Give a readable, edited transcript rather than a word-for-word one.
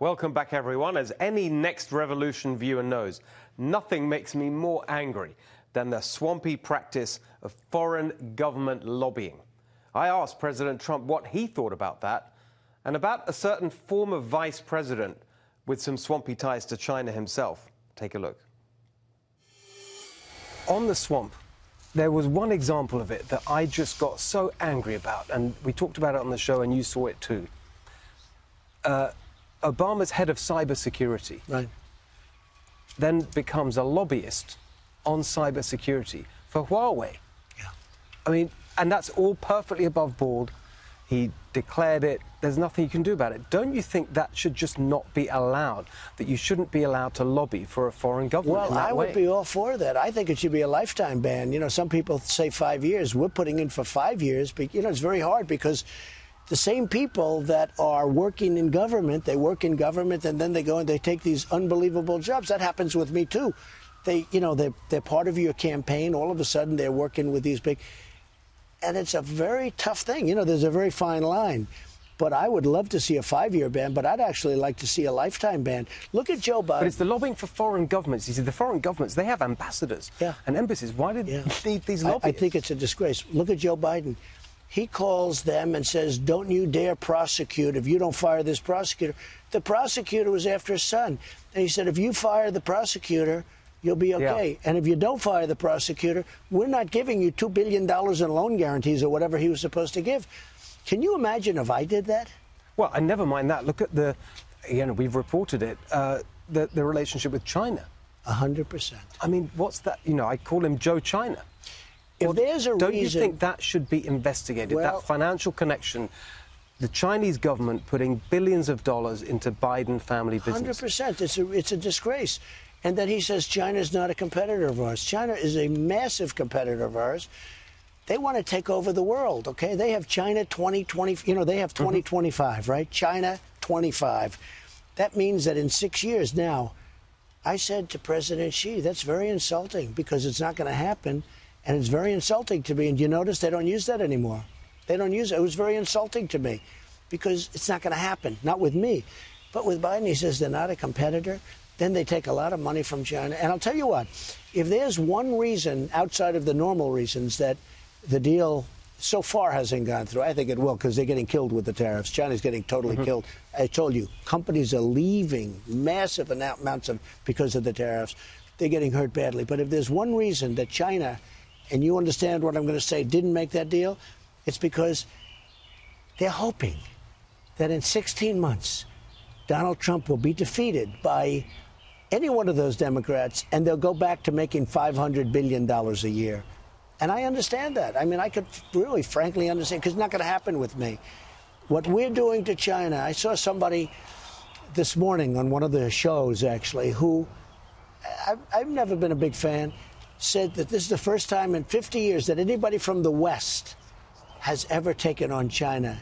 Welcome back, everyone. As any Next Revolution viewer knows, nothing makes me more angry than the swampy practice of foreign government lobbying. I asked President Trump what he thought about that and about a certain former vice president with some swampy ties to China himself. Take a look. On the swamp, there was one example of it that I just got so angry about, and we talked about it on the show and you saw it too. Obama's head of cybersecurity then becomes a lobbyist on cybersecurity for Huawei. Yeah. I mean, and that's all perfectly above board. He declared it. There's nothing you can do about it. Don't you think that should just not be allowed, that you shouldn't be allowed to lobby for a foreign government in that I way? would be all for that. I think it should be a lifetime ban. You know, some people say 5 years. We're putting in for 5 years. But, you know, it's very hard because the same people that are working in government, they work in government and then they go and they take these unbelievable jobs. That happens with me, too. They're part of your campaign. All of a sudden, they're working with these big... And it's a very tough thing. You know, there's a very fine line. But I would love to see a 5-year ban, but I'd actually like to see a lifetime ban. Look at Joe Biden. But it's the lobbying for foreign governments. You see, the foreign governments, they have ambassadors and embassies. Why did you need these lobbyists? I think it's a disgrace. Look at Joe Biden. He calls them and says, don't you dare prosecute if you don't fire this prosecutor. The prosecutor was after his son. And he said, if you fire the prosecutor, you'll be okay. And if you don't fire the prosecutor, we're not giving you $2 billion in loan guarantees or whatever he was supposed to give. Can you imagine if I did that? Well, I never mind that. Look at the, we've reported it, the relationship with China. 100%. I mean, what's that? You know, I call him Joe China. If there's a Don't reason, you think that should be investigated, that financial connection, the Chinese government putting billions of dollars into Biden family business? 100%. It's a disgrace. And then he says China's not a competitor of ours. China is a massive competitor of ours. They want to take over the world, okay? They have China 2020, they have 2025, right? China 25. That means that in 6 years now, I said to President Xi, that's very insulting because it's not going to happen. And it's very insulting to me. And you notice they don't use that anymore. They don't use it. It was very insulting to me because it's not going to happen, not with me. But with Biden, he says they're not a competitor. Then they take a lot of money from China. And I'll tell you what, if there's one reason outside of the normal reasons that the deal so far hasn't gone through, I think it will because they're getting killed with the tariffs. China's getting totally killed. I told you, companies are leaving massive amounts because of the tariffs. They're getting hurt badly. But if there's one reason that China, and you understand what I'm going to say, didn't make that deal, it's because they're hoping that in 16 months, Donald Trump will be defeated by any one of those Democrats, and they'll go back to making $500 billion a year. And I understand that. I mean, I could really, frankly understand, because it's not going to happen with me. What we're doing to China, I saw somebody this morning on one of the shows, actually, who I've never been a big fan, said that this is the first time in 50 years that anybody from the West has ever taken on China.